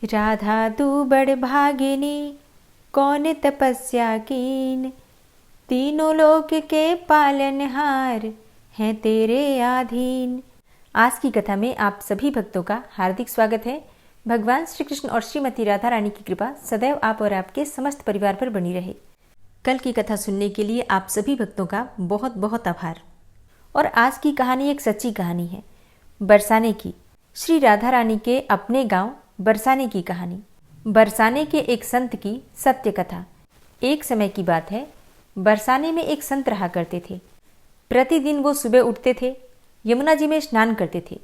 राधा तू बड़ भागिनी, कौन तपस्या कीन, तीनों लोक के पालनहार हैं तेरे आधीन। आज की कथा में आप सभी भक्तों का हार्दिक स्वागत है। भगवान श्री कृष्ण और श्रीमती राधा रानी की कृपा सदैव आप और आपके समस्त परिवार पर बनी रहे। कल की कथा सुनने के लिए आप सभी भक्तों का बहुत बहुत आभार। और आज की कहानी एक सच्ची कहानी है, बरसाने की। श्री राधा रानी के अपने गांव बरसाने की कहानी। बरसाने के एक संत की सत्य कथा। एक समय की बात है, बरसाने में एक संत रहा करते थे। प्रतिदिन वो सुबह उठते थे, यमुना जी में स्नान करते थे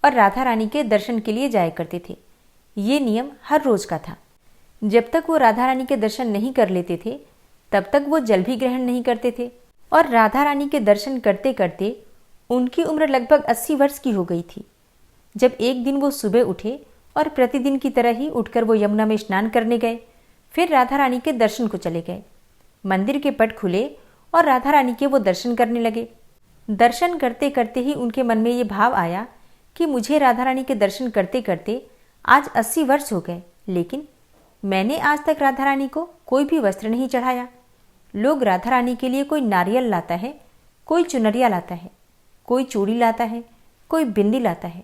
और राधा रानी के दर्शन के लिए जाया करते थे। ये नियम हर रोज का था। जब तक वो राधा रानी के दर्शन नहीं कर लेते थे तब तक वो जल भी ग्रहण नहीं करते थे। और राधा रानी के दर्शन करते करते उनकी उम्र लगभग 80 वर्ष की हो गई थी। जब एक दिन वो सुबह उठे और प्रतिदिन की तरह ही उठकर वो यमुना में स्नान करने गए, फिर राधा रानी के दर्शन को चले गए। मंदिर के पट खुले और राधा रानी के वो दर्शन करने लगे। दर्शन करते करते ही उनके मन में ये भाव आया कि मुझे राधा रानी के दर्शन करते करते आज 80 वर्ष हो गए, लेकिन मैंने आज तक राधा रानी को कोई भी वस्त्र नहीं चढ़ाया। लोग राधा रानी के लिए कोई नारियल लाता है, कोई चुनरिया लाता है, कोई चूड़ी लाता है, कोई बिंदी लाता है,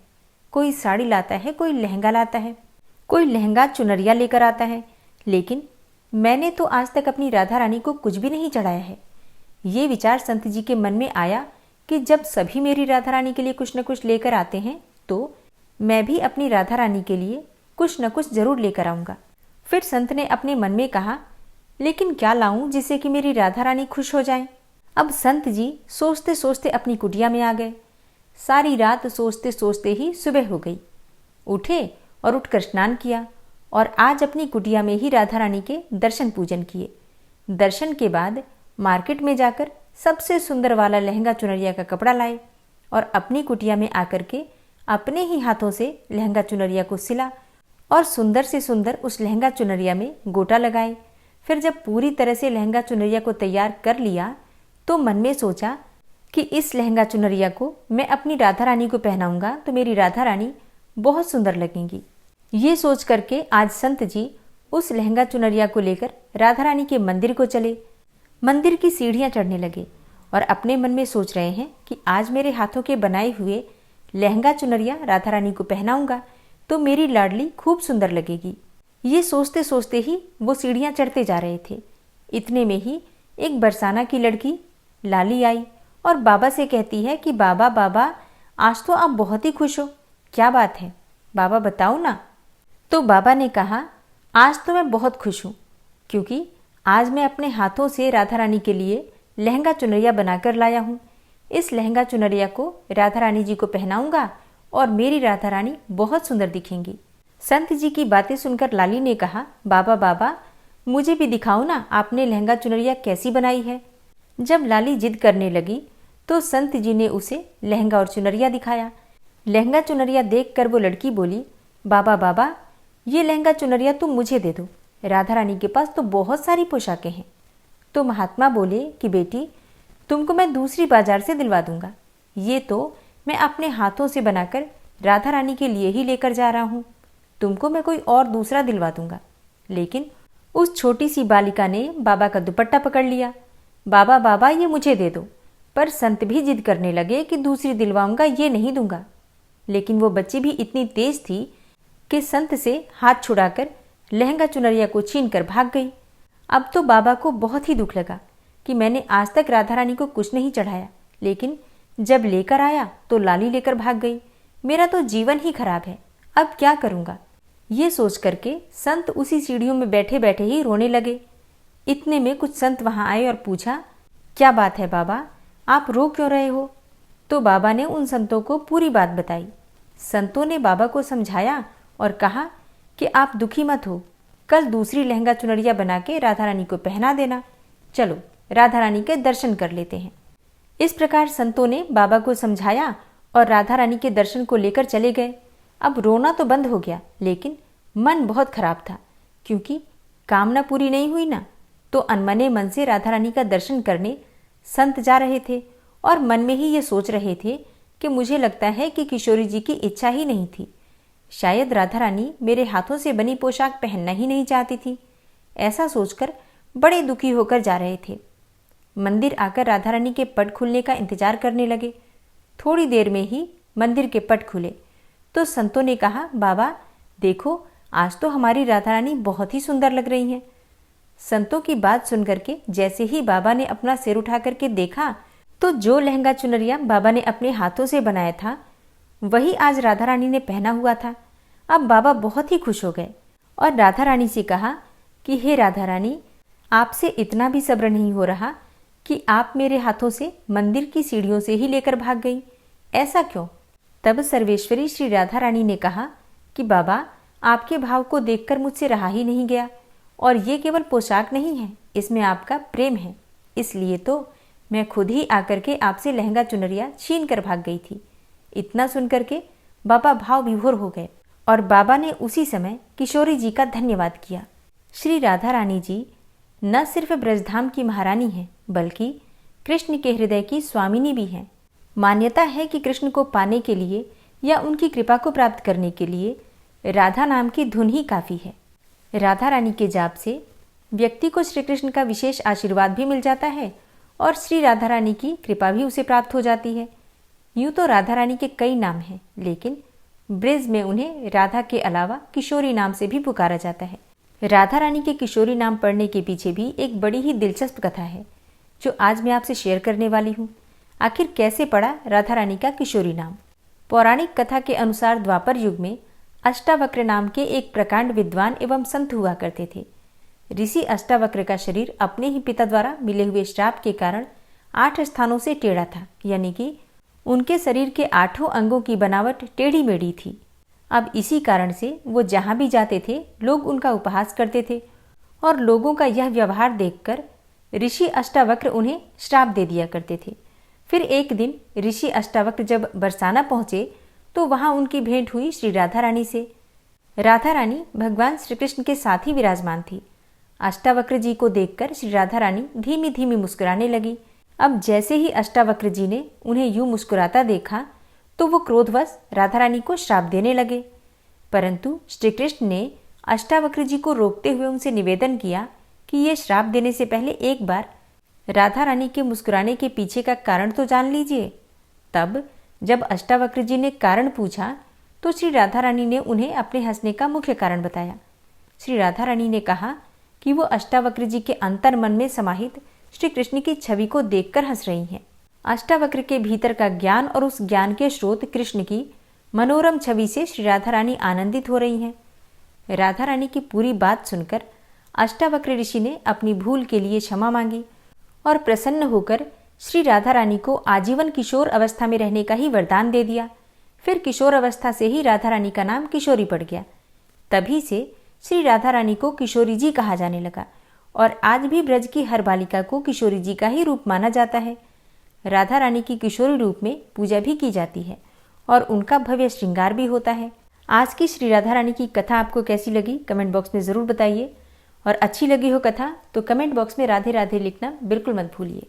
कोई साड़ी लाता है, कोई लहंगा लाता है, कोई लहंगा चुनरिया लेकर आता है, लेकिन मैंने तो आज तक अपनी राधा रानी को कुछ भी नहीं चढ़ाया है। ये विचार संत जी के मन में आया कि जब सभी मेरी राधा रानी के लिए कुछ न कुछ लेकर आते हैं तो मैं भी अपनी राधा रानी के लिए कुछ न कुछ जरूर लेकर आऊँगा। फिर संत ने अपने मन में कहा, लेकिन क्या लाऊं जिससे कि मेरी राधा रानी खुश हो जाए। अब संत जी सोचते सोचते अपनी कुटिया में आ गए। सारी रात सोचते सोचते ही सुबह हो गई। उठे और उठकर स्नान किया और आज अपनी कुटिया में ही राधा रानी के दर्शन पूजन किए। दर्शन के बाद मार्केट में जाकर सबसे सुंदर वाला लहंगा चुनरिया का कपड़ा लाए और अपनी कुटिया में आकर के अपने ही हाथों से लहंगा चुनरिया को सिला और सुंदर से सुंदर उस लहंगा चुनरिया में गोटा लगाए। फिर जब पूरी तरह से लहंगा चुनरिया को तैयार कर लिया तो मन में सोचा कि इस लहंगा चुनरिया को मैं अपनी राधा रानी को पहनाऊंगा तो मेरी राधा रानी बहुत सुंदर लगेंगी। ये सोच करके आज संत जी उस लहंगा चुनरिया को लेकर राधा रानी के मंदिर को चले। मंदिर की सीढ़ियां चढ़ने लगे और अपने मन में सोच रहे हैं कि आज मेरे हाथों के बनाए हुए लहंगा चुनरिया राधा रानी को पहनाऊंगा तो मेरी लाडली खूब सुंदर लगेगी। ये सोचते सोचते ही वो सीढ़ियां चढ़ते जा रहे थे। इतने में ही एक बरसाना की लड़की लाली आई और बाबा से कहती है कि बाबा बाबा, आज तो आप बहुत ही खुश हो, क्या बात है बाबा बताओ ना। तो बाबा ने कहा, आज तो मैं बहुत खुश हूँ क्योंकि आज मैं अपने हाथों से राधा रानी के लिए लहंगा चुनरिया बनाकर लाया हूँ। इस लहंगा चुनरिया को राधा रानी जी को पहनाऊंगा और मेरी राधा रानी बहुत सुंदर दिखेंगी। संत जी की बातें सुनकर लाली ने कहा, बाबा बाबा मुझे भी दिखाओ ना, आपने लहंगा चुनरिया कैसी बनाई है। जब लाली जिद करने लगी तो संत जी ने उसे लहंगा और चुनरिया दिखाया। लहंगा चुनरिया देखकर वो लड़की बोली, बाबा बाबा ये लहंगा चुनरिया तुम मुझे दे दो, राधा रानी के पास तो बहुत सारी पोशाकें हैं। तो महात्मा बोले कि बेटी तुमको मैं दूसरी बाजार से दिलवा दूंगा, ये तो मैं अपने हाथों से बनाकर राधा रानी के लिए ही लेकर जा रहा हूँ, तुमको मैं कोई और दूसरा दिलवा दूंगा। लेकिन उस छोटी सी बालिका ने बाबा का दुपट्टा पकड़ लिया। बाबा बाबा ये मुझे दे दो। पर संत भी जिद करने लगे कि दूसरी दिलवाऊंगा, ये नहीं दूंगा। लेकिन वो बच्ची भी इतनी तेज थी कि संत से हाथ छुड़ाकर लहंगा चुनरिया को छीन कर भाग गई। अब तो बाबा को बहुत ही दुख लगा कि मैंने आज तक राधा रानी को कुछ नहीं चढ़ाया, लेकिन जब लेकर आया तो लाली लेकर भाग गई। मेरा तो जीवन ही खराब है, अब क्या करूंगा। ये सोच करके संत उसी सीढ़ियों में बैठे बैठे ही रोने लगे। इतने में कुछ संत वहां आए और पूछा, क्या बात है बाबा, आप रो क्यों रहे हो। तो बाबा ने उन संतों को पूरी बात बताई। संतों ने बाबा को समझाया और कहा कि आप दुखी मत हो, कल दूसरी लहंगा चुनरिया बना के राधा रानी को पहना देना, चलो राधा रानी के दर्शन कर लेते हैं। इस प्रकार संतों ने बाबा को समझाया और राधा रानी के दर्शन को लेकर चले गए। अब रोना तो बंद हो गया, लेकिन मन बहुत खराब था क्योंकि कामना पूरी नहीं हुई ना। तो अनमने मन से राधा रानी का दर्शन करने संत जा रहे थे और मन में ही ये सोच रहे थे कि मुझे लगता है कि किशोरी जी की इच्छा ही नहीं थी। शायद राधा रानी मेरे हाथों से बनी पोशाक पहनना ही नहीं चाहती थी। ऐसा सोचकर बड़े दुखी होकर जा रहे थे। मंदिर आकर राधा रानी के पट खुलने का इंतजार करने लगे। थोड़ी देर में ही मंदिर के पट खुले तो संतों ने कहा, बाबा देखो, आज तो हमारी राधा रानी बहुत ही सुंदर लग रही हैं। संतों की बात सुनकर के जैसे ही बाबा ने अपना सिर उठा करके देखा तो जो लहंगा चुनरिया बाबा ने अपने हाथों से बनाया था वही आज राधा रानी ने पहना हुआ था। अब बाबा बहुत ही खुश हो गए और राधा रानी से कहा कि हे राधा रानी, आपसे इतना भी सब्र नहीं हो रहा कि आप मेरे हाथों से मंदिर की सीढ़ियों से ही लेकर भाग गई, ऐसा क्यों? तब सर्वेश्वरी श्री राधा रानी ने कहा कि बाबा, आपके भाव को देखकर मुझसे रहा ही नहीं गया, और ये केवल पोशाक नहीं है, इसमें आपका प्रेम है। इसलिए तो मैं खुद ही आकर के आपसे लहंगा चुनरिया छीन कर भाग गई थी। इतना सुनकर के बाबा भाव विभोर हो गए और बाबा ने उसी समय किशोरी जी का धन्यवाद किया। श्री राधा रानी जी न सिर्फ ब्रजधाम की महारानी हैं, बल्कि कृष्ण के हृदय की स्वामिनी भी हैं। मान्यता है कि कृष्ण को पाने के लिए या उनकी कृपा को प्राप्त करने के लिए राधा नाम की धुन ही काफ़ी है। राधा रानी के जाप से व्यक्ति को श्री कृष्ण का विशेष आशीर्वाद भी मिल जाता है और श्री राधा रानी की कृपा भी उसे प्राप्त हो जाती है। यूँ तो राधा रानी के कई नाम हैं, लेकिन ब्रज में उन्हें राधा के अलावा किशोरी नाम से भी पुकारा जाता है। राधा रानी के किशोरी नाम पढ़ने के पीछे भी एक बड़ी ही दिलचस्प कथा है, जो आज मैं आपसे शेयर करने वाली हूँ। आखिर कैसे पड़ा राधा रानी का किशोरी नाम? पौराणिक कथा के अनुसार द्वापर युग में अष्टावक्र नाम के एक प्रकांड विद्वान एवं संत हुआ करते थे। ऋषि अष्टावक्र का शरीर अपने ही पिता द्वारा मिले हुए श्राप के कारण 8 स्थानों से टेढ़ा था, यानी कि उनके शरीर के 8 अंगों की बनावट टेढ़ी मेढ़ी थी। अब इसी कारण से वो जहाँ भी जाते थे लोग उनका उपहास करते थे और लोगों का यह व्यवहार देखकर ऋषि अष्टावक्र उन्हें श्राप दे दिया करते थे। फिर एक दिन ऋषि अष्टावक्र जब बरसाना पहुँचे तो वहाँ उनकी भेंट हुई श्री राधा रानी से। राधा रानी भगवान श्री कृष्ण के साथ ही विराजमान थी। अष्टावक्र जी को देखकर श्री राधा रानी धीमी धीमी मुस्कुराने लगी। अब जैसे ही अष्टावक्र जी ने उन्हें यूं मुस्कुराता देखा तो वो क्रोधवश राधा रानी को श्राप देने लगे, परंतु श्री कृष्ण ने अष्टावक्र जी को रोकते हुए उनसे निवेदन किया कि ये श्राप देने से पहले एक बार राधा रानी के मुस्कुराने के पीछे का कारण तो जान लीजिए। तब जब अष्टावक्र जी ने कारण पूछा तो श्री राधा रानी ने उन्हें अपने हंसने का मुख्य कारण बताया। श्री राधा रानी ने कहा कि वो अष्टावक्र जी के अंतर मन में समाहित श्री कृष्ण की छवि को देखकर हंस रही हैं। अष्टावक्र के भीतर का ज्ञान और उस ज्ञान के स्रोत कृष्ण की मनोरम छवि से श्री राधा रानी आनंदित हो रही हैं। राधा रानी की पूरी बात सुनकर अष्टावक्र ऋषि ने अपनी भूल के लिए क्षमा मांगी और प्रसन्न होकर श्री राधा रानी को आजीवन किशोर अवस्था में रहने का ही वरदान दे दिया। फिर किशोर अवस्था से ही राधा रानी का नाम किशोरी पड़ गया। तभी से श्री राधा रानी को किशोरी जी कहा जाने लगा और आज भी ब्रज की हर बालिका को किशोरी जी का ही रूप माना जाता है। राधा रानी की किशोरी रूप में पूजा भी की जाती है और उनका भव्य श्रृंगार भी होता है। आज की श्री राधा रानी की कथा आपको कैसी लगी कमेंट बॉक्स में ज़रूर बताइए, और अच्छी लगी हो कथा तो कमेंट बॉक्स में राधे राधे लिखना बिल्कुल मत भूलिए।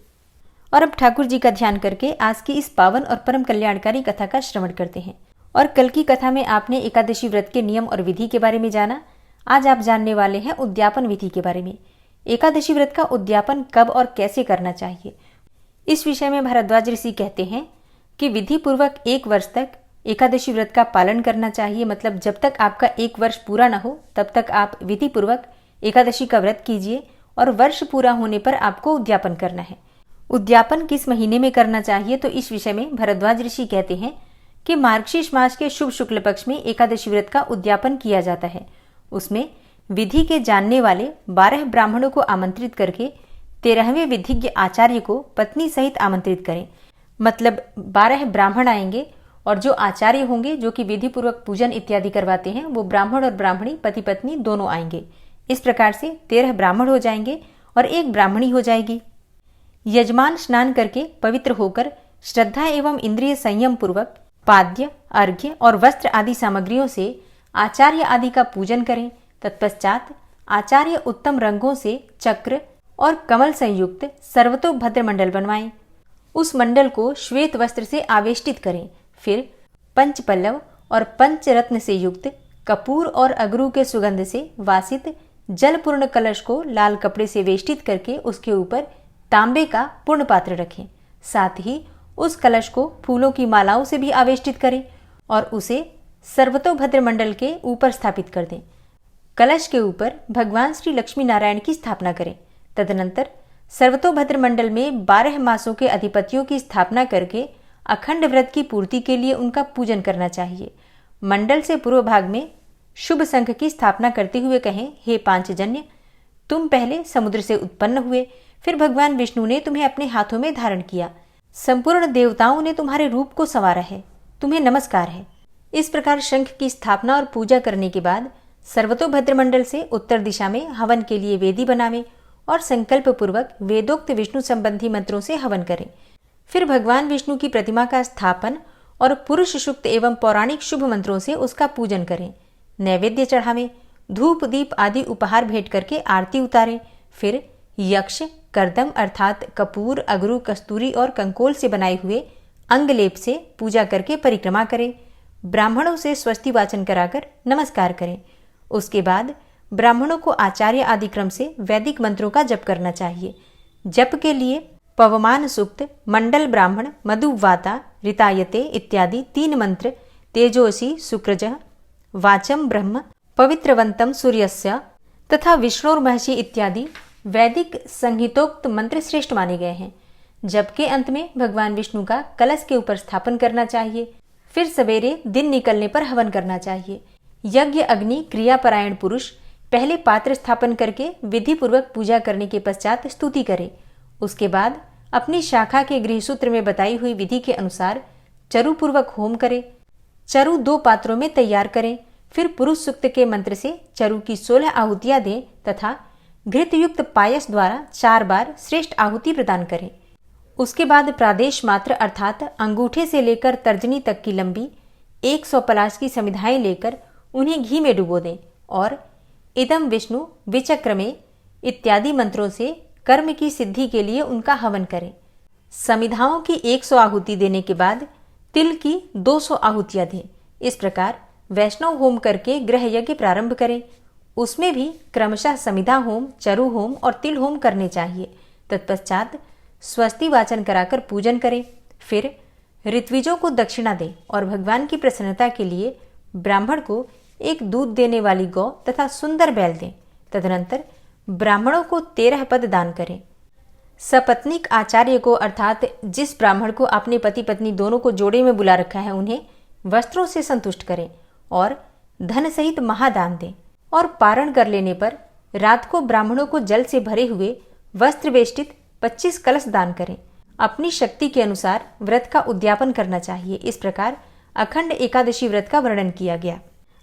और अब ठाकुर जी का ध्यान करके आज की इस पावन और परम कल्याणकारी कथा का श्रवण करते हैं। और कल की कथा में आपने एकादशी व्रत के नियम और विधि के बारे में जाना। आज आप जानने वाले हैं उद्यापन विधि के बारे में। एकादशी व्रत का उद्यापन कब और कैसे करना चाहिए, इस विषय में भारद्वाज ऋषि कहते हैं कि विधि पूर्वक 1 वर्ष तक एकादशी व्रत का पालन करना चाहिए। मतलब जब तक आपका 1 वर्ष पूरा न हो तब तक आप विधि पूर्वक एकादशी का व्रत कीजिए और वर्ष पूरा होने पर आपको उद्यापन करना है। उद्यापन किस महीने में करना चाहिए, तो इस विषय में भारद्वाज ऋषि कहते हैं कि मार्गशीर्ष मास के शुभ शुक्ल पक्ष में एकादशी व्रत का उद्यापन किया जाता है। उसमें विधि के जानने वाले 12 ब्राह्मणों को आमंत्रित करके 13वें विधिज्ञ आचार्य को पत्नी सहित आमंत्रित करें। मतलब 12 ब्राह्मण आएंगे और जो आचार्य होंगे जो कि विधि पूर्वक पूजन इत्यादि करवाते हैं वो ब्राह्मण और ब्राह्मणी पति पत्नी दोनों आएंगे। इस प्रकार से 13 ब्राह्मण हो जाएंगे और 1 ब्राह्मणी हो जाएगी। यजमान स्नान करके पवित्र होकर श्रद्धा एवं इंद्रिय संयम पूर्वक पाद्य, अर्घ्य और वस्त्र आदि सामग्रियों से आचार्य आदि का पूजन करें। तत्पश्चात आचार्य उत्तम रंगों से चक्र और कमल संयुक्त सर्वतोभद्र मंडल बनवाएं। उस मंडल को श्वेत वस्त्र से आवेष्टित करें। फिर पंचपल्लव और पंचरत्न से युक्त कपूर और अगरू के सुगंध से वासित जलपूर्ण कलश को लाल कपड़े से वेष्टित करके उसके ऊपर तांबे का पूर्ण पात्र रखें। साथ ही उस कलश को फूलों की मालाओं से भी आवेष्टित करें और उसे सर्वतोभद्र मंडल के ऊपर स्थापित कर दें। कलश के ऊपर भगवान श्री लक्ष्मी नारायण की स्थापना करें। तदनंतर सर्वतोभद्र मंडल में 12 मासों के अधिपतियों की स्थापना करके अखंड व्रत की पूर्ति के लिए उनका पूजन करना चाहिए। मंडल से पूर्व भाग में शुभ संख की स्थापना करते हुए कहें, हे पांचजन्य, तुम पहले समुद्र से उत्पन्न हुए, फिर भगवान विष्णु ने तुम्हें अपने हाथों में धारण किया, संपूर्ण देवताओं ने तुम्हारे रूप को संवारा है, तुम्हें नमस्कार है। इस प्रकार शंख की स्थापना और पूजा करने के बाद सर्वतोभद्र मंडल से उत्तर दिशा में हवन के लिए वेदी बनावें और संकल्प पूर्वक वेदोक्त विष्णु संबंधी मंत्रों से हवन करें। फिर भगवान विष्णु की प्रतिमा का स्थापन और पुरुष सूक्त एवं पौराणिक शुभ मंत्रों से उसका पूजन करें। नैवेद्य चढ़ावें, धूप दीप आदि उपहार भेंट करके आरती उतारें। फिर यक्ष करदम अर्थात कपूर, अगरू, कस्तूरी और कंकोल से बनाए हुए अंगलेप से पूजा करके परिक्रमा करें। ब्राह्मणों से स्वस्ति वाचन कराकर नमस्कार करें। उसके बाद ब्राह्मणों को आचार्य आदि क्रम से वैदिक मंत्रों का जप करना चाहिए। जप के लिए पवमान सूक्त, मंडल ब्राह्मण, मधुवाता, ऋतायते इत्यादि 3 मंत्र, तेजोसी शुक्रजः, वाचम ब्रह्म, पवित्रवंतम सूर्यस्य तथा विष्णुर्महर्षि इत्यादि वैदिक संहितोक्त मंत्र श्रेष्ठ माने गए हैं। जप के अंत में भगवान विष्णु का कलश के ऊपर स्थापन करना चाहिए। फिर सवेरे दिन निकलने पर हवन करना चाहिए। यज्ञ अग्नि क्रियापरायण पुरुष पहले पात्र स्थापन करके विधि पूर्वक पूजा करने के पश्चात स्तुति करे। उसके बाद अपनी शाखा के गृहसूत्र में बताई हुई विधि के अनुसार चरु पूर्वक होम करे। चरु 2 पात्रों में तैयार करें। फिर पुरुष सूक्त के मंत्र से चरु की 16 आहुतियां दें तथा घृतयुक्त पायस द्वारा 4 बार श्रेष्ठ आहुति प्रदान करें। उसके बाद प्रादेश मात्र अर्थात अंगूठे से लेकर तर्जनी तक की लंबी 100 पलाश की समिधाएं लेकर उन्हें घी में डुबो दें और इदम विष्णु विचक्रमे इत्यादि मंत्रों से कर्म की सिद्धि के लिए उनका हवन करें। समिधाओं की 100 आहुति देने के बाद तिल की 200 आहुतियां दें। इस प्रकार वैष्णव होम करके गृह यज्ञ प्रारंभ करें। उसमें भी क्रमशः समिधा होम, चरु होम और तिल होम करने चाहिए। तत्पश्चात स्वस्ति वाचन कराकर पूजन करें। फिर ऋत्विजों को दक्षिणा दें और भगवान की प्रसन्नता के लिए ब्राह्मण को एक दूध देने वाली गौ तथा सुंदर बैल दें। तदनंतर ब्राह्मणों को 13 पद दान करें। सपत्नीक आचार्य को अर्थात जिस ब्राह्मण को आपने पति पत्नी दोनों को जोड़े में बुला रखा है उन्हें वस्त्रों से संतुष्ट करें और धन सहित महादान दें। और पारण कर लेने पर रात को ब्राह्मणों को जल से भरे हुए वस्त्र वेष्टित 25 कलश दान करें। अपनी शक्ति के अनुसार व्रत का उद्यापन करना चाहिए। इस प्रकार अखंड एकादशी व्रत का वर्णन किया गया।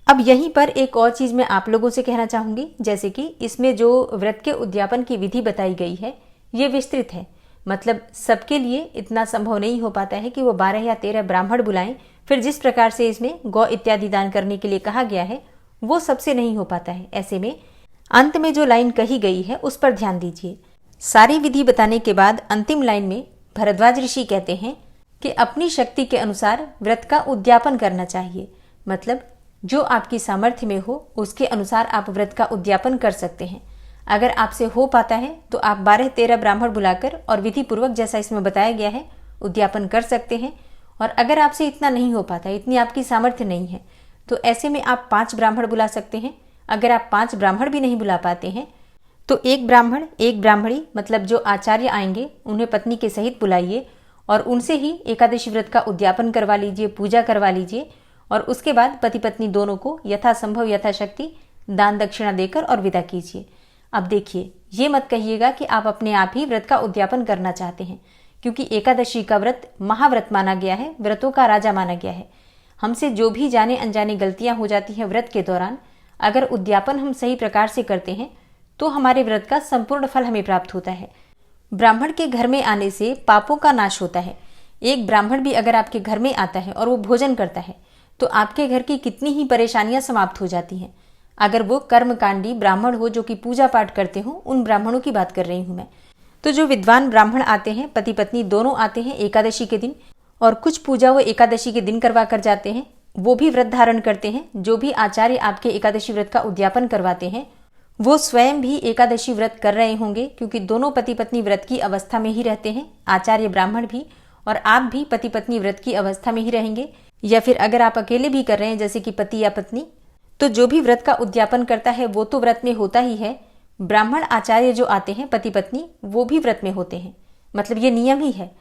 अब यहीं पर एक और चीज मैं आप लोगों से कहना चाहूंगी, जैसे कि इसमें जो व्रत के उद्यापन की विधि बताई गई है ये विस्तृत है। मतलब सबके लिए इतना संभव नहीं हो पाता है कि वो 12 या 13 ब्राह्मण बुलाएं। फिर जिस प्रकार से इसमें गौ इत्यादि दान करने के लिए कहा गया है वो सबसे नहीं हो पाता है। ऐसे में अंत में जो लाइन कही गई है उस पर ध्यान दीजिए। सारी विधि बताने के बाद अंतिम लाइन में भरद्वाज ऋषि कहते हैं कि अपनी शक्ति के अनुसार व्रत का उद्यापन करना चाहिए। मतलब जो आपकी सामर्थ्य में हो उसके अनुसार आप व्रत का उद्यापन कर सकते हैं। अगर आपसे हो पाता है तो आप 12-13 ब्राह्मण बुलाकर और विधि पूर्वक जैसा इसमें बताया गया है उद्यापन कर सकते हैं। और अगर आपसे इतना नहीं हो पाता, इतनी आपकी सामर्थ्य नहीं है, तो ऐसे में आप 5 ब्राह्मण बुला सकते हैं। अगर आप 5 ब्राह्मण भी नहीं बुला पाते हैं तो 1 ब्राह्मण 1 ब्राह्मणी मतलब जो आचार्य आएंगे उन्हें पत्नी के सहित बुलाइए और उनसे ही एकादशी व्रत का उद्यापन करवा लीजिए, पूजा करवा लीजिए। और उसके बाद पति पत्नी दोनों को यथासंभव यथाशक्ति दान दक्षिणा देकर और विदा कीजिए। अब देखिए, ये मत कहिएगा कि आप अपने आप ही व्रत का उद्यापन करना चाहते हैं, क्योंकि एकादशी का व्रत महाव्रत माना गया है, व्रतों का राजा माना गया है। हमसे जो भी जाने अनजाने गलतियां हो जाती हैं व्रत के दौरान, अगर उद्यापन हम सही प्रकार से करते हैं तो हमारे व्रत का संपूर्ण फल हमें प्राप्त होता है। ब्राह्मण के घर में आने से पापों का नाश होता है। एक ब्राह्मण भी अगर आपके घर में आता है और वो भोजन करता है तो आपके घर की कितनी ही परेशानियां समाप्त हो जाती हैं। अगर वो कर्मकांडी ब्राह्मण हो जो कि पूजा पाठ करते हो, उन ब्राह्मणों की बात कर रही हूं मैं। तो जो विद्वान ब्राह्मण आते हैं, पति पत्नी दोनों आते हैं एकादशी के दिन, और कुछ पूजा वो एकादशी के दिन करवा कर जाते हैं, वो भी व्रत धारण करते हैं। जो भी आचार्य आपके एकादशी व्रत का उद्यापन करवाते हैं वो स्वयं भी एकादशी व्रत कर रहे होंगे, क्योंकि दोनों पति पत्नी व्रत की अवस्था में ही रहते हैं। आचार्य ब्राह्मण भी और आप भी पति पत्नी व्रत की अवस्था में ही रहेंगे, या फिर अगर आप अकेले भी कर रहे हैं जैसे कि पति या पत्नी, तो जो भी व्रत का उद्यापन करता है वो तो व्रत में होता ही है। ब्राह्मण आचार्य जो आते हैं पति पत्नी वो भी व्रत में होते हैं, मतलब ये नियम ही है।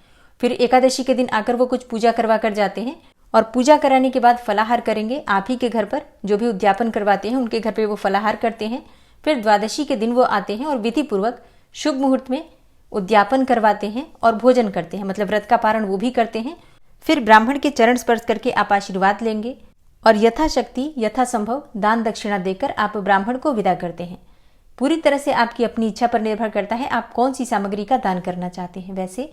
फिर एकादशी के दिन आकर वो कुछ पूजा करवा कर जाते हैं और पूजा कराने के बाद फलाहार करेंगे आप ही के घर पर। जो भी उद्यापन करवाते हैं उनके घर पे वो फलाहार करते हैं। फिर द्वादशी के दिन वो आते हैं और विधि पूर्वक शुभ मुहूर्त में उद्यापन करवाते हैं और भोजन करते हैं, मतलब व्रत का पारण वो भी करते हैं। फिर ब्राह्मण के चरण स्पर्श करके आप आशीर्वाद लेंगे और यथाशक्ति यथासंभव दान दक्षिणा देकर आप ब्राह्मण को विदा करते हैं। पूरी तरह से आपकी अपनी इच्छा पर निर्भर करता है आप कौन सी सामग्री का दान करना चाहते हैं। वैसे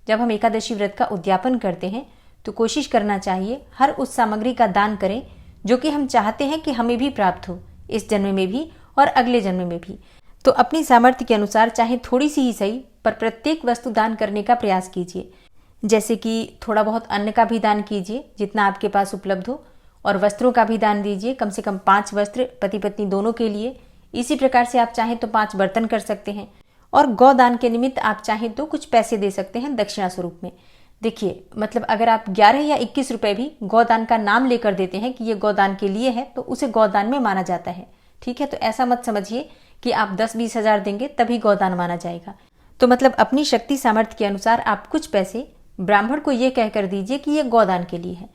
जब हम एकादशी व्रत का उद्यापन करते हैं तो कोशिश करना चाहिए हर उस सामग्री का दान करें जो कि हम चाहते हैं कि हमें भी प्राप्त हो, इस जन्म में भी और अगले जन्म में भी। तो अपनी सामर्थ्य के अनुसार चाहे थोड़ी सी ही सही पर प्रत्येक वस्तु दान करने का प्रयास कीजिए। जैसे कि थोड़ा बहुत अन्न का भी दान कीजिए जितना आपके पास उपलब्ध हो, और वस्त्रों का भी दान दीजिए, कम से कम 5 वस्त्र पति पत्नी दोनों के लिए। इसी प्रकार से आप चाहें तो 5 बर्तन कर सकते हैं, और गौदान के निमित्त आप चाहें तो कुछ पैसे दे सकते हैं दक्षिणा स्वरूप में। देखिए, मतलब अगर आप 11 या 21 रुपए भी गौदान का नाम लेकर देते हैं कि ये गौदान के लिए है तो उसे गौदान में माना जाता है, ठीक है। तो ऐसा मत समझिए कि आप 10-20 हजार देंगे तभी गौदान माना जाएगा। तो मतलब अपनी शक्ति सामर्थ्य के अनुसार आप कुछ पैसे ब्राह्मण को ये कहकर दीजिए कि ये गौदान के लिए है।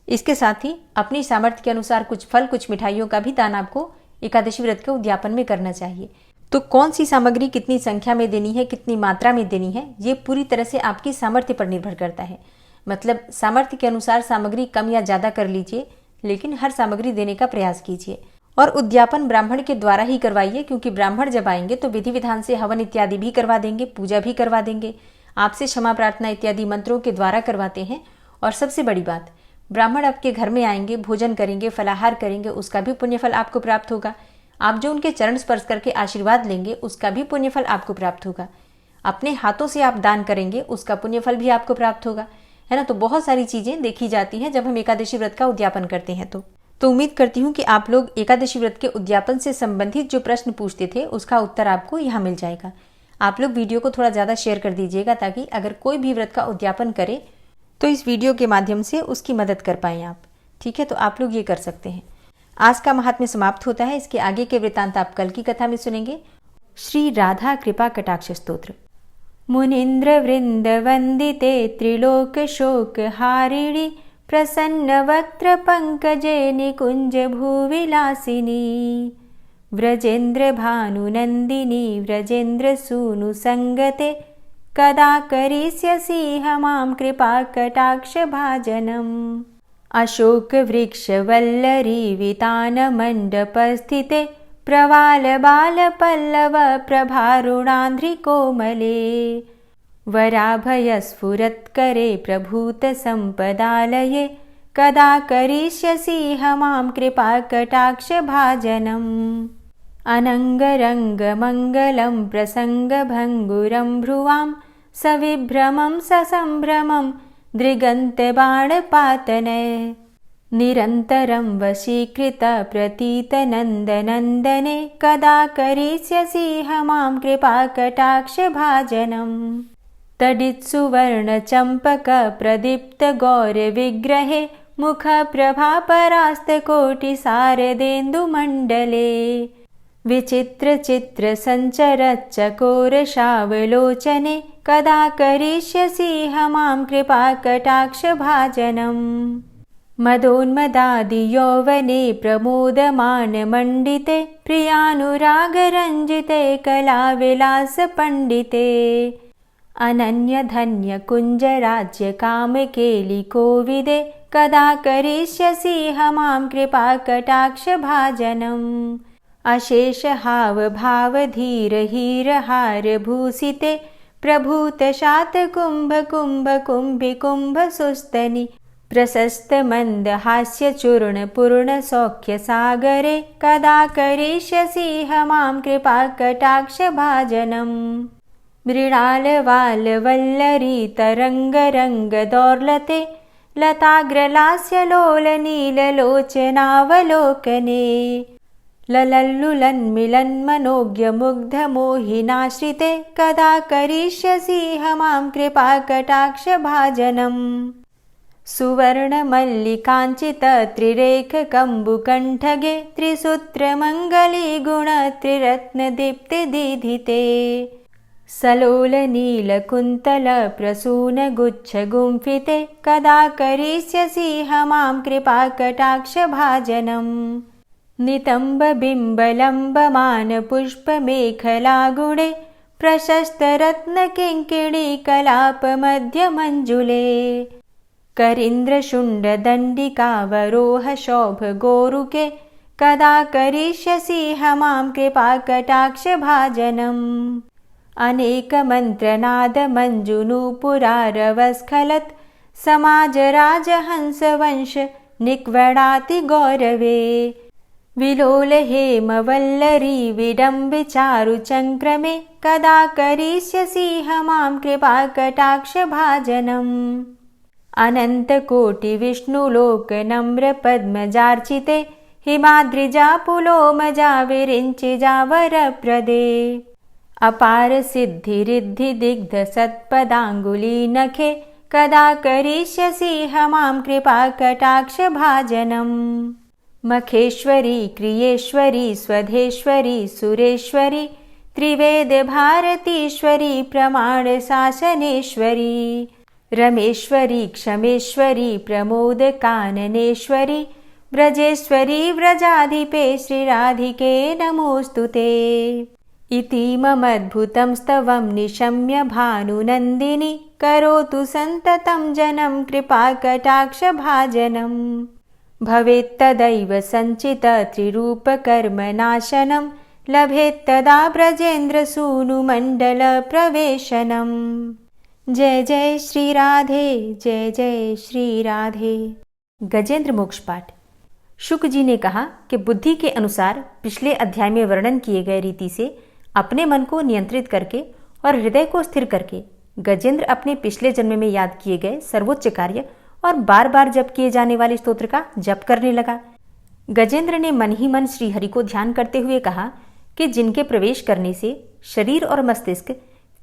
इसके साथ ही अपनी सामर्थ्य के अनुसार कुछ फल कुछ मिठाइयों का भी दान आपको एकादशी व्रत के उद्यापन में करना चाहिए। तो कौन सी सामग्री कितनी संख्या में देनी है, कितनी मात्रा में देनी है, ये पूरी तरह से आपकी सामर्थ्य पर निर्भर करता है। मतलब सामर्थ्य के अनुसार सामग्री कम या ज्यादा कर लीजिए, लेकिन हर सामग्री देने का प्रयास कीजिए। और उद्यापन ब्राह्मण के द्वारा ही करवाइए, क्योंकि ब्राह्मण जब आएंगे तो विधि विधान से हवन इत्यादि भी करवा देंगे, पूजा भी करवा देंगे, आपसे क्षमा प्रार्थना इत्यादि मंत्रों के द्वारा करवाते हैं। और सबसे बड़ी बात, ब्राह्मण आपके घर में आएंगे, भोजन करेंगे, फलाहार करेंगे, उसका भी पुण्यफल आपको प्राप्त होगा। आप जो उनके चरण स्पर्श करके आशीर्वाद लेंगे उसका भी पुण्यफल आपको प्राप्त होगा। अपने हाथों से आप दान करेंगे उसका पुण्यफल भी आपको प्राप्त होगा, है ना। तो बहुत सारी चीजें देखी जाती हैं जब हम एकादशी व्रत का उद्यापन करते हैं। तो उम्मीद करती हूँ कि आप लोग एकादशी व्रत के उद्यापन से संबंधित जो प्रश्न पूछते थे उसका उत्तर आपको यहाँ मिल जाएगा। आप लोग वीडियो को थोड़ा ज़्यादा शेयर कर दीजिएगा ताकि अगर कोई भी व्रत का उद्यापन करे तो इस वीडियो के माध्यम से उसकी मदद कर पाएँ आप, ठीक है। तो आप लोग ये कर सकते हैं। आज का महात्म्य समाप्त होता है। इसके आगे के वृत्तांत आप कल की कथा में सुनेंगे। श्री राधा कृपा कटाक्ष स्तोत्र। मुनीन्द्र वृंद वंदिते त्रिलोक शोक हारिणी प्रसन्न वक्त्र पंकजे निकुंज भूविलासिनी व्रजेन्द्र भानुनंदिनी व्रजेन्द्र सूनु संगते कदा करिष्यसि हमां कृपा कटाक्ष भाजनम्। अशोक वृक्ष वल्लरी वितान मंडपस्थिते प्रवाल बाल पल्लव प्रभारुणांध्रि कोमले वराभय स्फुरत्करे प्रभूत संपदालये कदा करिष्यसि हमां कृपा कटाक्ष भाजनम्। अनंगरंग मंगलम प्रसंग भंगुरं भ्रुवां सविभ्रमं ससंभ्रमं दृगन्त बाणपातने निरन्तरं वशीकृत प्रतीत नन्दनन्दने कदा करिष्यसि हमां कृपा कटाक्ष भाजनम्। तडित्सुवर्ण चंपक प्रदीप्त गौर विग्रहे मुख प्रभा परास्त कोटि शारदेन्दु मंडले विचित्र चित्र संचर चकोर शावलोचने कदा करिष्यसि हमां कृपा कटाक्ष भाजनम्। मदोन्मदादि यौवने प्रमोदमान मंडिते प्रियानुराग रंजिते कला विलास पंडिते अनन्य धन्य कुंज राज्य काम केलि कोविदे कदा करिष्यसि हमां कृपा कटाक्ष भाजनम्। अशेष हाव भाव धीर हीर हार भूषिते प्रभूत शात कुंभ कुंभ कुंभि कुंभ सुस्तनि प्रशस्त मंद हास्य चूर्ण पूर्ण सौख्य सागरे कदा करिष्यसि हमां कृपा कटाक्ष भाजनम्। मृणाल वाल वल्लरी तरंग रंग दौर्लते लताग्रलास्यलोलनीललोचनावलोकने ललल्लुलन्मिलन्मनोज्ञमुग्धमोहिनाश्रिते कदा करिष्यसि मां कृपाकटाक्षभाजनम् सुवर्णमल्लिकाञ्चितत्रिरेखकम्बुकण्ठगे त्रिसूत्रमङ्गलीगुणत्रिरत्नदीप्तिदीधिते सलोलनीलकुन्तलप्रसूनगुच्छगुम्फिते कदा करिष्यसि मां कृपाकटाक्षभाजनम् नितम्बबिम्बलम्बमानपुष्पमेखलागुणे प्रशस्तरत्नकिङ्किणीकलापमध्यमञ्जुले करीन्द्रशुण्डदण्डिकावरोहशोभगोरुके कदा करिष्यसि मां कृपाकटाक्षभाजनम् अनेकमन्त्रनादमञ्जुनूपुरारवस्खलत् समाजराजहंसवंश निक्वडातिगौरवे विलोलहेमवल्लरी विडम्बिचारुचङ्क्रमे कदा करिष्यसि मां कृपाकटाक्षभाजनम् अनन्तकोटिविष्णुलोकनम्रपद्मजार्चिते हिमाद्रिजापुलोमजा विरिञ्चिजावरप्रदे अपारसिद्धिरिद्धिदिग्धसत्पदाङ्गुलीनखे कदा करिष्यसि मां कृपाकटाक्षभाजनम् मखेश्वरी क्रियेश्वरी स्वधेश्वरी सुरेश्वरी त्रिवेदभारतीश्वरी प्रमाणशासनेश्वरी रमेश्वरी क्षमेश्वरी प्रमोदकाननेश्वरी व्रजेश्वरी व्रजाधिपे श्रीराधिके नमोऽस्तुते इतीममद्भुतं स्तवं निशम्य भानुनन्दिनी करोतु सन्ततं जनं कृपाकटाक्षभाजनम् भवेत्तदैव सञ्चितत्रिरूपकर्मनाशनं लभेत्तदा ब्रजेन्द्रसूनुमण्डलप्रवेशनम् जय जय श्री राधे, जय जय श्री राधे। गजेंद्र मोक्ष पाठ। शुक जी ने कहा कि बुद्धि के अनुसार पिछले अध्याय में वर्णन किए गए रीति से अपने मन को नियंत्रित करके और हृदय को स्थिर करके गजेंद्र अपने पिछले जन्म में याद किए गए सर्वोच्च कार्य और बार बार जप किए जाने वाले स्तोत्र का जप करने लगा। गजेंद्र ने मन ही मन श्री हरि को ध्यान करते हुए कहा कि जिनके प्रवेश करने से शरीर और मस्तिष्क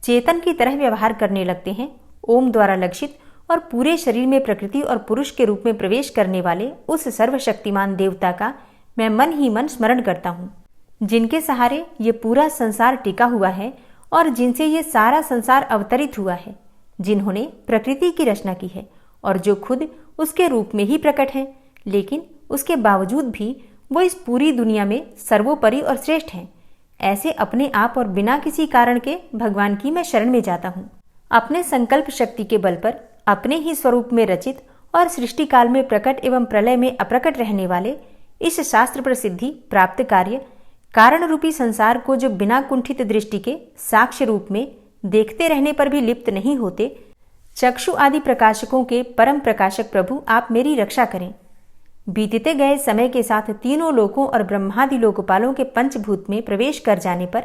चेतन की तरह व्यवहार करने लगते हैं, ओम द्वारा लक्षित और पूरे शरीर में प्रकृति और पुरुष के रूप में प्रवेश करने वाले उस सर्वशक्तिमान देवता का मैं मन ही मन स्मरण करता हूँ, जिनके सहारे ये पूरा संसार टिका हुआ है और जिनसे ये सारा संसार अवतरित हुआ है, जिन्होंने प्रकृति की रचना की है और जो खुद उसके रूप में ही प्रकट है, लेकिन उसके बावजूद भी वो इस पूरी दुनिया में सर्वोपरि और श्रेष्ठ हैं। ऐसे अपने आप और बिना किसी कारण के भगवान की मैं शरण में जाता हूँ। अपने संकल्प शक्ति के बल पर अपने ही स्वरूप में रचित और सृष्टि काल में प्रकट एवं प्रलय में अप्रकट रहने वाले इस शास्त्र प्रसिद्धि प्राप्त कार्य कारण रूपी संसार को जो बिना कुंठित दृष्टि के साक्ष्य रूप में देखते रहने पर भी लिप्त नहीं होते, चक्षु आदि प्रकाशकों के परम प्रकाशक प्रभु आप मेरी रक्षा करें। बीतते गए समय के साथ तीनों लोकों और ब्रह्मादि लोकपालों के पंचभूत में प्रवेश कर जाने पर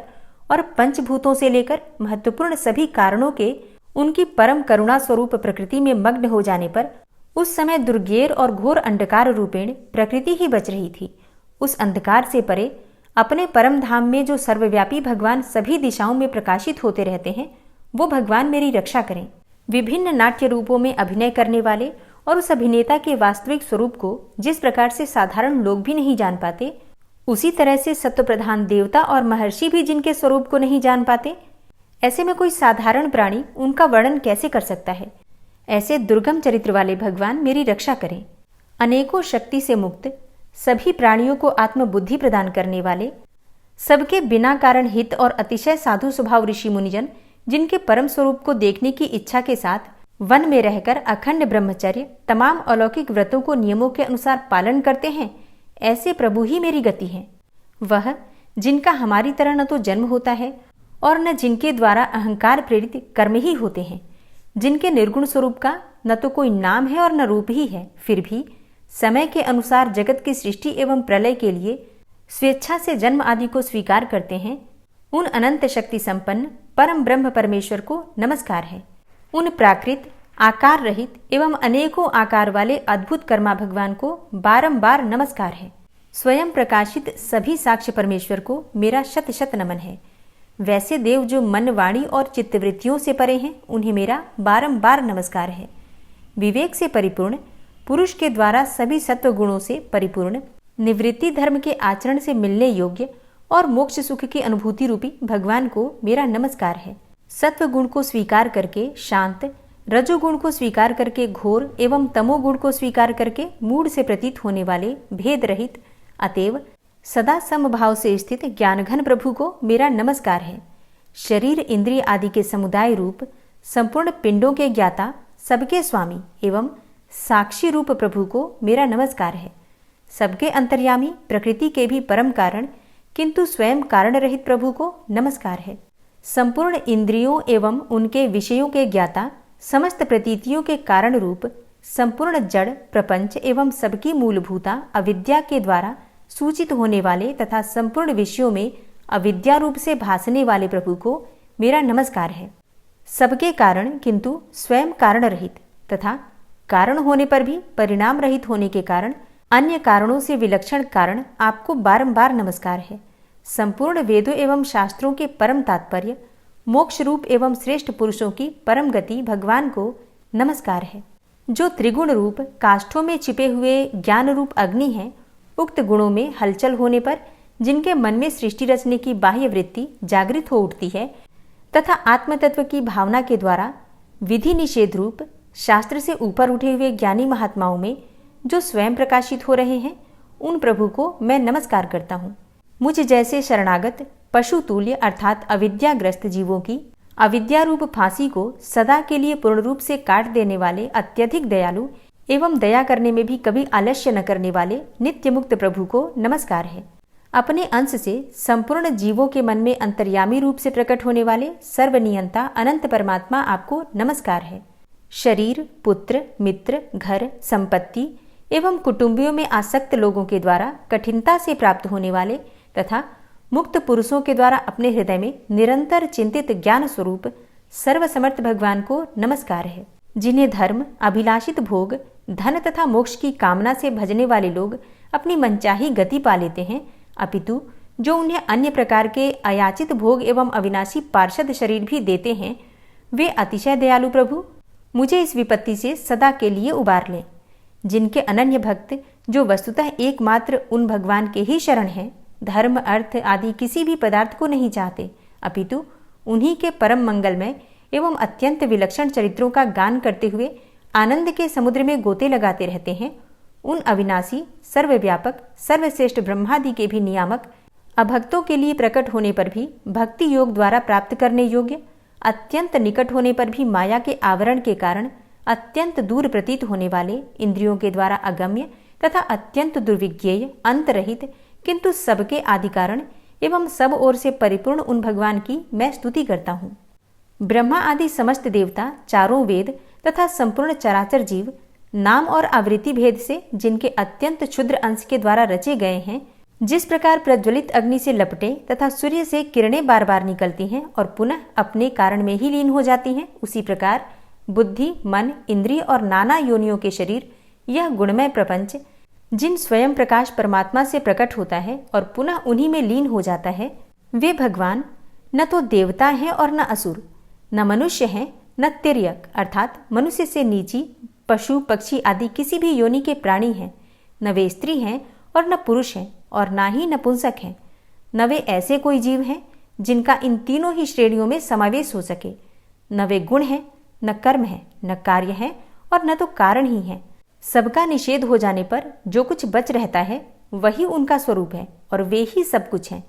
और पंचभूतों से लेकर महत्वपूर्ण सभी कारणों के उनकी परम करुणा स्वरूप प्रकृति में मग्न हो जाने पर उस समय दुर्गेर और घोर अंधकार रूपेण प्रकृति ही बच रही थी। उस अंधकार से परे अपने परम धाम में जो सर्वव्यापी भगवान सभी दिशाओं में प्रकाशित होते रहते हैं, वो भगवान मेरी रक्षा करें। विभिन्न नाट्य रूपों में अभिनय करने वाले और उस अभिनेता के वास्तविक स्वरूप को जिस प्रकार से साधारण लोग भी नहीं जान पाते, उसी तरह से सत्व प्रधान देवता और महर्षि भी जिनके स्वरूप को नहीं जान पाते, ऐसे में कोई साधारण प्राणी उनका वर्णन कैसे कर सकता है। ऐसे दुर्गम चरित्र वाले भगवान मेरी रक्षा करें। अनेकों शक्ति से मुक्त, सभी प्राणियों को आत्मबुद्धि प्रदान करने वाले, सबके बिना कारण हित और अतिशय साधु स्वभाव ऋषि मुनिजन जिनके परम स्वरूप को देखने की इच्छा के साथ वन में रहकर अखंड ब्रह्मचर्य तमाम अलौकिक व्रतों को नियमों के अनुसार पालन करते हैं, ऐसे प्रभु ही मेरी गति है। वह जिनका हमारी तरह न तो जन्म होता है और न जिनके द्वारा अहंकार प्रेरित कर्म ही होते हैं, जिनके निर्गुण स्वरूप का न तो कोई नाम है और न रूप ही है, फिर भी समय के अनुसार जगत की सृष्टि एवं प्रलय के लिए स्वेच्छा से जन्म आदि को स्वीकार करते हैं, उन अनंत शक्ति संपन्न परम ब्रह्म परमेश्वर को नमस्कार है। उन प्राकृत आकार रहित एवं अनेकों आकार वाले अद्भुत कर्मा भगवान को बारंबार नमस्कार है। स्वयं प्रकाशित सभी साक्ष्य परमेश्वर को मेरा शत शत नमन है। वैसे देव जो मन, वाणी और चित्तवृत्तियों से परे हैं, उन्हें मेरा बारंबार नमस्कार है। विवेक से परिपूर्ण, पुरुष के द्वारा सभी सत्व गुणों से परिपूर्ण, निवृत्ति धर्म के आचरण से मिलने योग्य और मोक्ष सुख की अनुभूति रूपी भगवान को मेरा नमस्कार है। सत्व गुण को स्वीकार करके शांत, रजोगुण को स्वीकार करके घोर एवं तमोगुण को स्वीकार करके मूढ़ से प्रतीत होने वाले भेद रहित, अतएव सदा समभाव से स्थित ज्ञानघन प्रभु को मेरा नमस्कार है। शरीर, इंद्रिय आदि के समुदाय रूप संपूर्ण पिंडों के ज्ञाता, सबके स्वामी एवं साक्षी रूप प्रभु को मेरा नमस्कार है। सबके अंतर्यामी, प्रकृति के भी परम कारण किंतु स्वयं कारण रहित प्रभु को नमस्कार है। संपूर्ण इंद्रियों एवं उनके विषयों के ज्ञाता, समस्त प्रतीतियों के कारण रूप संपूर्ण जड़ प्रपंच एवं सबकी मूलभूता अविद्या के द्वारा सूचित होने वाले तथा संपूर्ण विषयों में अविद्या रूप से भासने वाले प्रभु को मेरा नमस्कार है। सबके कारण किंतु स्वयं कारण रहित तथा कारण होने पर भी परिणाम रहित होने के कारण अन्य कारणों से विलक्षण कारण आपको बारंबार नमस्कार है। संपूर्ण वेदों एवं शास्त्रों के परम तात्पर्य, मोक्ष रूप एवं श्रेष्ठ पुरुषों की परम गति भगवान को नमस्कार है। जो त्रिगुण रूप काष्ठों में छिपे हुए ज्ञान रूप अग्नि है, उक्त गुणों में हलचल होने पर जिनके मन में सृष्टि रचने की बाह्य वृत्ति जागृत हो उठती है तथा आत्मतत्व की भावना के द्वारा विधि निषेध रूप शास्त्र से ऊपर उठे हुए ज्ञानी महात्माओं में जो स्वयं प्रकाशित हो रहे हैं, उन प्रभु को मैं नमस्कार करता हूँ। मुझ जैसे शरणागत पशु तुल्य अर्थात अविद्याग्रस्त जीवों की अविद्या रूप फांसी को सदा के लिए पूर्ण रूप से काट देने वाले अत्यधिक दयालु एवं दया करने में भी कभी आलस्य न करने वाले नित्य मुक्त प्रभु को नमस्कार है। अपने अंश से संपूर्ण जीवों के मन में अंतर्यामी रूप से प्रकट होने वाले सर्वनियंता अनंत परमात्मा आपको नमस्कार है। शरीर, पुत्र, मित्र, घर, संपत्ति एवं कुटुंबियों में आसक्त लोगों के द्वारा कठिनता से प्राप्त होने वाले तथा मुक्त पुरुषों के द्वारा अपने हृदय में निरंतर चिंतित ज्ञान स्वरूप सर्वसमर्थ भगवान को नमस्कार है। जिन्हें धर्म, अभिलाषित भोग, धन तथा मोक्ष की कामना से भजने वाले लोग अपनी मनचाही गति पा लेते हैं, अपितु जो उन्हें अन्य प्रकार के अयाचित भोग एवं अविनाशी पार्षद शरीर भी देते हैं, वे अतिशय दयालु प्रभु मुझे इस विपत्ति से सदा के लिए उबार लें। जिनके अनन्य भक्त जो वस्तुतः एकमात्र उन भगवान के ही शरण हैं, धर्म, अर्थ आदि किसी भी पदार्थ को नहीं चाहते, अपितु उन्हीं के परम मंगलमय एवं अत्यंत विलक्षण चरित्रों का गान करते हुए आनंद के समुद्र में गोते लगाते रहते हैं, उन अविनाशी, सर्वव्यापक, सर्वश्रेष्ठ ब्रह्मादि के भी नियामक, अभक्तों के लिए प्रकट होने पर भी भक्ति योग द्वारा प्राप्त करने योग्य, अत्यंत निकट होने पर भी माया के आवरण के कारण अत्यंत दूर प्रतीत होने वाले, इंद्रियों के द्वारा अगम्य तथा अत्यंत दुर्विज्ञेय, अंत रहित किंतु सबके आदि कारण एवं सब ओर से परिपूर्ण उन भगवान की मैं स्तुति करता हूँ। ब्रह्मा आदि समस्त देवता, चारों वेद तथा संपूर्ण चराचर जीव नाम और आवृत्ति भेद से जिनके अत्यंत क्षुद्र अंश के द्वारा रचे गए हैं, जिस प्रकार प्रज्वलित अग्नि से लपटे तथा सूर्य से किरणें बार बार निकलती हैं और पुनः अपने कारण में ही लीन हो जाती हैं, उसी प्रकार बुद्धि, मन, इंद्रिय और नाना योनियों के शरीर, यह गुणमय प्रपंच जिन स्वयं प्रकाश परमात्मा से प्रकट होता है और पुनः उन्हीं में लीन हो जाता है, वे भगवान न तो देवता हैं और न असुर, न मनुष्य हैं न तिर्यक अर्थात मनुष्य से नीची, पशु, पक्षी आदि किसी भी योनि के प्राणी हैं, न वे स्त्री हैं और न पुरुष हैं और ना ही नपुंसक हैं, न वे ऐसे कोई जीव हैं जिनका इन तीनों ही श्रेणियों में समावेश हो सके, न वे गुण हैं, न कर्म है, न कार्य है और न तो कारण ही है। सबका निषेध हो जाने पर जो कुछ बच रहता है वही उनका स्वरूप है और वे ही सब कुछ हैं।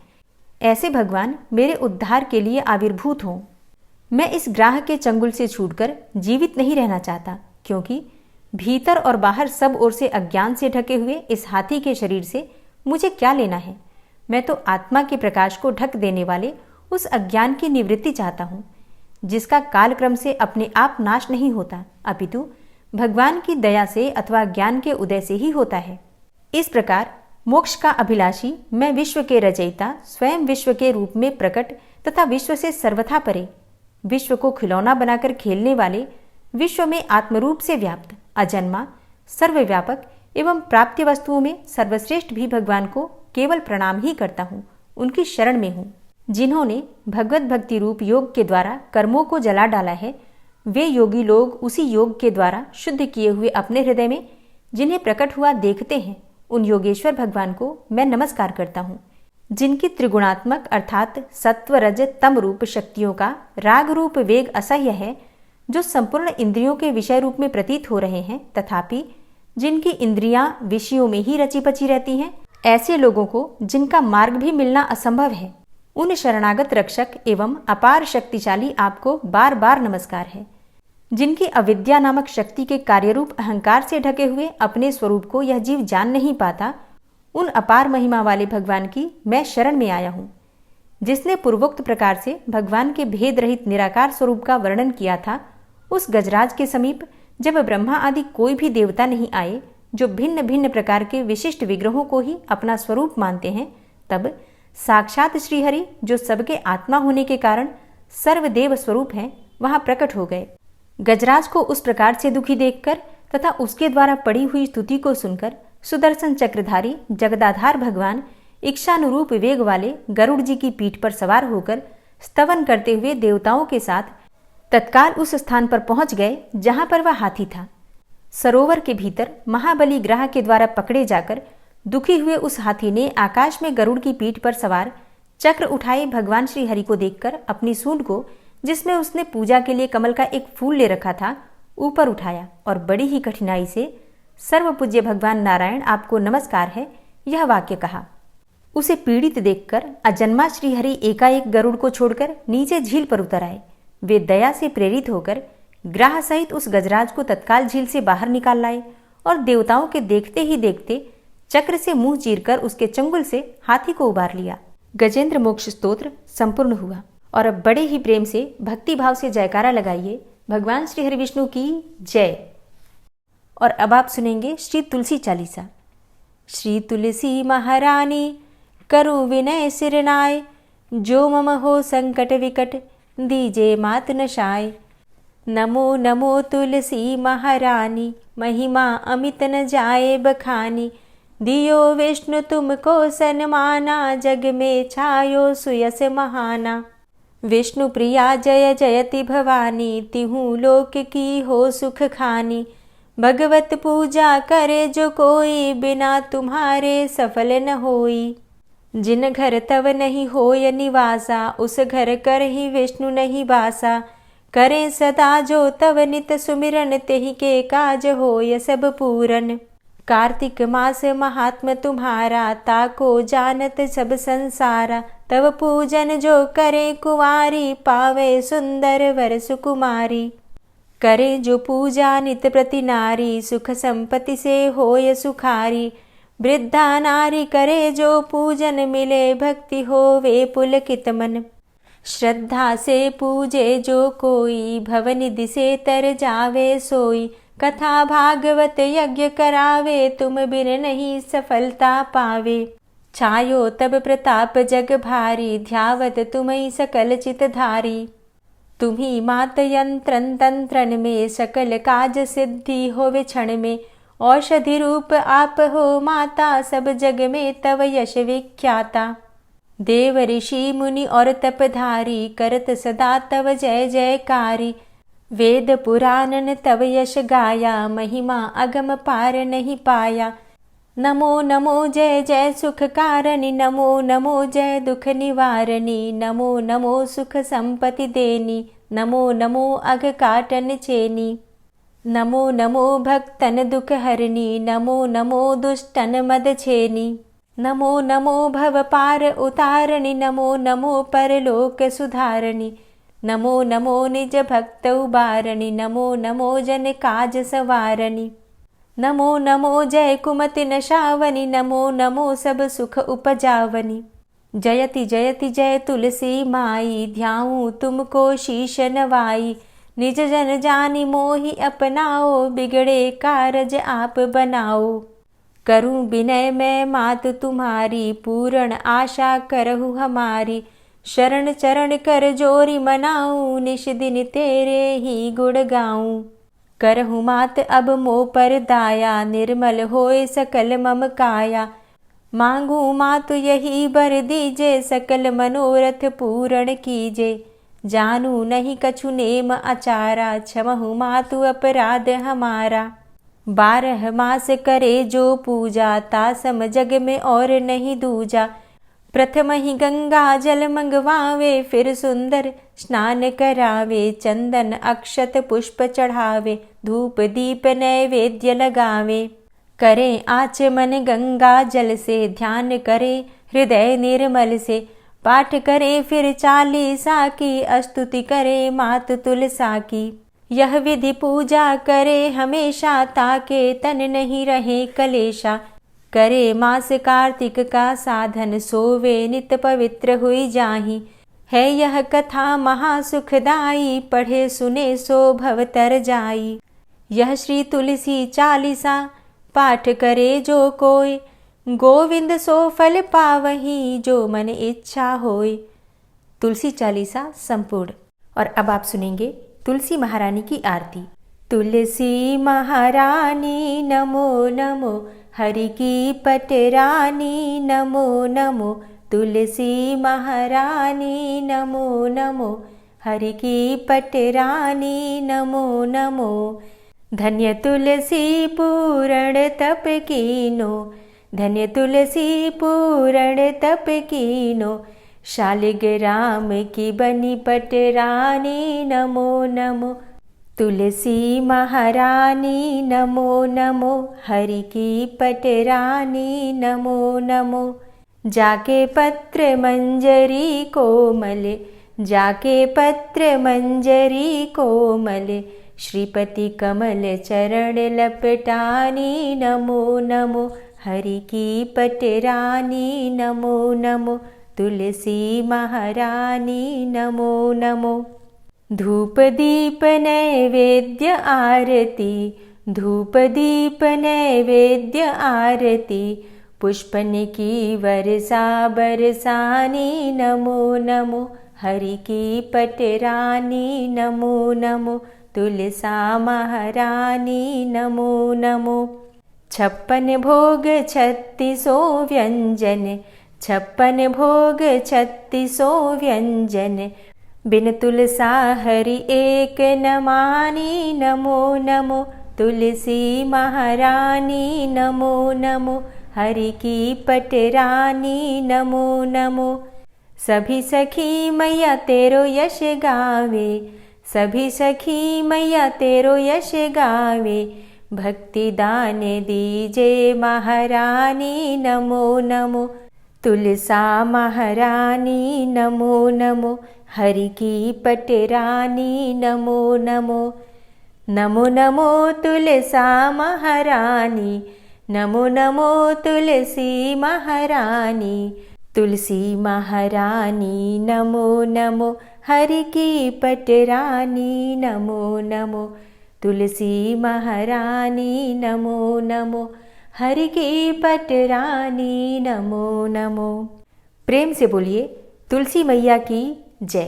ऐसे भगवान मेरे उद्धार के लिए आविर्भूत हों। मैं इस ग्राह के चंगुल से छूटकर जीवित नहीं रहना चाहता, क्योंकि भीतर और बाहर सब ओर से अज्ञान से ढके हुए इस हाथी के शरीर से मुझे क्या लेना है। मैं तो आत्मा के प्रकाश को ढक देने वाले उस अज्ञान की निवृत्ति चाहता हूँ, जिसका कालक्रम से अपने आप नाश नहीं होता, अपितु भगवान की दया से अथवा ज्ञान के उदय से ही होता है। इस प्रकार मोक्ष का अभिलाषी मैं विश्व के रचयिता, स्वयं विश्व के रूप में प्रकट तथा विश्व से सर्वथा परे, विश्व को खिलौना बनाकर खेलने वाले, विश्व में आत्मरूप से व्याप्त, अजन्मा, सर्वव्यापक एवं प्राप्य वस्तुओं में सर्वश्रेष्ठ भी भगवान को केवल प्रणाम ही करता हूँ, उनकी शरण में हूँ। जिन्होंने भगवत भक्ति रूप योग के द्वारा कर्मों को जला डाला है, वे योगी लोग उसी योग के द्वारा शुद्ध किए हुए अपने हृदय में जिन्हें प्रकट हुआ देखते हैं, उन योगेश्वर भगवान को मैं नमस्कार करता हूँ। जिनकी त्रिगुणात्मक अर्थात सत्व रज तम रूप शक्तियों का राग रूप वेग असह्य है, जो संपूर्ण इंद्रियों के विषय रूप में प्रतीत हो रहे हैं, तथापि जिनकी इंद्रियां विषयों में ही रची पची रहती हैं, ऐसे लोगों को जिनका मार्ग भी मिलना असंभव है, उन शरणागत रक्षक एवं अपार शक्तिशाली आपको बार बार नमस्कार है। जिनकी अविद्या नामक शक्ति के कार्यरूप अहंकार से ढके हुए अपने स्वरूप को यह जीव जान नहीं पाता, उन अपार महिमा वाले भगवान की मैं शरण में आया हूँ। जिसने पूर्वोक्त प्रकार से भगवान के भेद रहित निराकार स्वरूप का वर्णन किया था, उस गजराज के समीप जब ब्रह्मा आदि कोई भी देवता नहीं आए, जो भिन्न भिन्न प्रकार के विशिष्ट विग्रहों को ही अपना स्वरूप मानते हैं, तब साक्षात श्रीहरि, जो सबके आत्मा होने के कारण सर्वदेव स्वरूप हैं, वहां प्रकट हो गए। गजराज को उस प्रकार से दुखी देखकर तथा उसके द्वारा पड़ी हुई स्तुति को सुनकर सुदर्शन चक्रधारी जगदाधार भगवान इच्छानुरूप वेग वाले गरुड़ जी की पीठ पर सवार होकर स्तवन करते हुए देवताओं के साथ तत्काल उस स्थान पर पहुंच गए जहां पर वह हाथी था। सरोवर के भीतर महाबली ग्रह के द्वारा पकड़े जाकर दुखी हुए उस हाथी ने आकाश में गरुड़ की पीठ पर सवार चक्र उठाए भगवान श्री हरि को देखकर अपनी सूंड को, जिसमें उसने पूजा के लिए कमल का एक फूल ले रखा था, ऊपर उठाया और बड़ी ही कठिनाई से सर्वपूज्य भगवान नारायण आपको नमस्कार है, यह वाक्य कहा। उसे पीड़ित देखकर अजन्मा श्रीहरि एकाएक गरुड़ को छोड़कर नीचे झील पर उतर आए। वे दया से प्रेरित होकर ग्राह सहित उस गजराज को तत्काल झील से बाहर निकाल लाए और देवताओं के देखते ही देखते चक्र से मुंह चीरकर उसके चंगुल से हाथी को उबार लिया। गजेंद्र मोक्ष स्तोत्र संपूर्ण हुआ। और अब बड़े ही प्रेम से भक्ति भाव से जयकारा लगाइए भगवान श्री हरि विष्णु की जय। और अब आप सुनेंगे श्री तुलसी चालीसा। श्री तुलसी महारानी करु विनय सिरनाय, जो मम हो संकट विकट दीजे मात नशाय। नमो नमो तुलसी महारानी, महिमा अमित न जाए बखानी। दियो विष्णु तुमको सन्माना, जग में छायो सुयस महाना। विष्णु प्रिया जय जयति भवानी, तिहु लोक की हो सुख खानी। भगवत पूजा करे जो कोई, बिना तुम्हारे सफल न होई। जिन घर तव नहीं होय निवासा, उस घर कर ही विष्णु नहीं बासा। करे सदा जो तव नित सुमिरन, तेहि के काज होय सब पूरन। कार्तिक मास महात्म तुम्हारा, ताको जानत सब संसारा। तव पूजन जो करे कुंवारी, पावे सुंदर वर सुकुमारी। करे जो पूजा नित प्रति नारी, सुख संपत्ति से होय सुखारी। वृद्धा नारी करे जो पूजन, मिले भक्ति होवे पुलकित मन। श्रद्धा से पूजे जो कोई, भवनिधि से तर जावे सोई। कथा भागवत यज्ञ करावे, तुम बिन नहीं सफलता पावे। छायो तब प्रताप जग भारी, ध्यावत तुम्हीं सकल चित धारी। तुम्ही मात यंत्रन तंत्रन में, सकल काज सिद्धि होवे क्षण में। औषधि रूप आप हो माता, सब जग में तव यश विख्याता। देव ऋषि मुनि और तपधारी, करत सदा तव जय जयकारी। वेद पुराणन तव यश गाया, महिमा अगम पार नहीं पाया। नमो नमो जय जय सुख कारणी, नमो नमो जय दुख निवारणी। नमो नमो सुख संपत्ति देनी, नमो नमो अघ काटन चेनी। नमो नमो भक्तन दुख हरणी, नमो नमो दुष्टन मद छेनी। नमो नमो भव पार उतारणी, नमो नमो परलोक सुधारणी। नमो नमो निज भक्त उबारणी, नमो नमो जन काज सवारणी। नमो नमो जय कुमति नशावनी, नमो नमो सब सुख उपजावनी। जयति जयति जय तुलसी माई, ध्याऊं तुमको शीश नवाई। निज जन जानी मोहि अपनाओ, बिगड़े कारज आप बनाओ। करूं विनय मैं मात तुम्हारी, पूर्ण आशा करहु हमारी। शरण चरण कर जोरी मनाऊं, निश दिन तेरे ही गुण गाऊं। करहु मात अब मोह पर दाया, निर्मल होए सकल मम काया। मांगू मातु यही बर दीजे, सकल मनोरथ पूर्ण कीजे। जानू नहीं कछु नेम आचारा, क्षमहु मातु अपराध हमारा। 12 मास करे जो पूजा, तासम जग में और नहीं दूजा। प्रथम ही गंगा जल मंगवावे, फिर सुंदर स्नान करावे। चंदन अक्षत पुष्प चढ़ावे, धूप दीप नैवेद्य लगावे। करे आचमन गंगा जल से, ध्यान करे हृदय निर्मल से। पाठ करे फिर चालीसा की, स्तुति करे मात तुलसा की। यह विधि पूजा करे हमेशा, ताके तन नहीं रहे कलेशा। करे मास कार्तिक का साधन, सोवे नित पवित्र हुई जाहि। है यह कथा महासुखदाई, पढ़े सुने सो भव तर जाई। यह श्री तुलसी चालीसा, पाठ करे जो कोय। गोविंद सो फल पावही, जो मन इच्छा होय। तुलसी चालीसा संपूर्ण। और अब आप सुनेंगे तुलसी महारानी की आरती। तुलसी महारानी नमो नमो, हरि की पटरानी नमो नमो। तुलसी महारानी नमो नमो, हरि की पटरानी नमो नमो। धन्य तुलसी पूर्ण तप कीनो, धन्य तुलसी पूर्ण तप कीनो। शालिग्राम की बनी पटरानी नमो नमो। तुलसी महारानी नमो नमो, हरि की पटरानी नमो नमो। जाके पत्र मंजरी कोमल, जाके पत्र मंजरी कोमल। श्रीपति कमल चरण लपटानी नमो नमो, हरि की पटरानी नमो नमो। तुलसी महारानी नमो नमो। धूप दीप नैवेद्य आरती, धूप दीप नैवेद्य आरती। पुष्पन की वर्षा बरसानी नमो नमो, हरि की पटरानी नमो नमो। तुलसा महारानी नमो नमो। 56 भोग 36 व्यंजन, 56 भोग 36 व्यंजन। बिन तुलसा हरि एक न मानी नमो नमो। तुलसी महारानी नमो नमो, हरि की पटरानी नमो नमो। सभी सखी मैया तेरो यश गावे, सभी सखी मैया तेरो यश गावे। भक्ति दान दीजे महारानी नमो नमो। तुलसा महारानी नमो नमो, हरि की पटरानी नमो नमो। नमो नमो तुलसा महारानी, नमो नमो तुलसी महारानी। तुलसी महारानी नमो नमो, हरि की पटरानी नमो नमो। तुलसी महारानी नमो नमो, हरि की पटरानी नमो नमो। प्रेम से बोलिए तुलसी मैया की जय।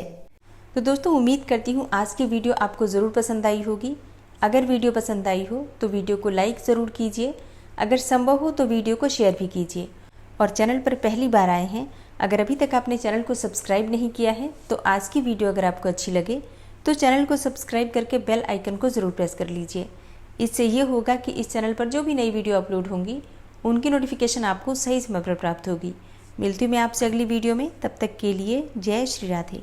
तो दोस्तों, उम्मीद करती हूँ आज की वीडियो आपको ज़रूर पसंद आई होगी। अगर वीडियो पसंद आई हो तो वीडियो को लाइक ज़रूर कीजिए, अगर संभव हो तो वीडियो को शेयर भी कीजिए। और चैनल पर पहली बार आए हैं, अगर अभी तक आपने चैनल को सब्सक्राइब नहीं किया है तो आज की वीडियो अगर आपको अच्छी लगे तो चैनल को सब्सक्राइब करके बेल आइकन को ज़रूर प्रेस कर लीजिए। इससे ये होगा कि इस चैनल पर जो भी नई वीडियो अपलोड होंगी उनकी नोटिफिकेशन आपको सही समय पर प्राप्त होगी। मिलती हूँ मैं आपसे अगली वीडियो में, तब तक के लिए जय श्री राधे।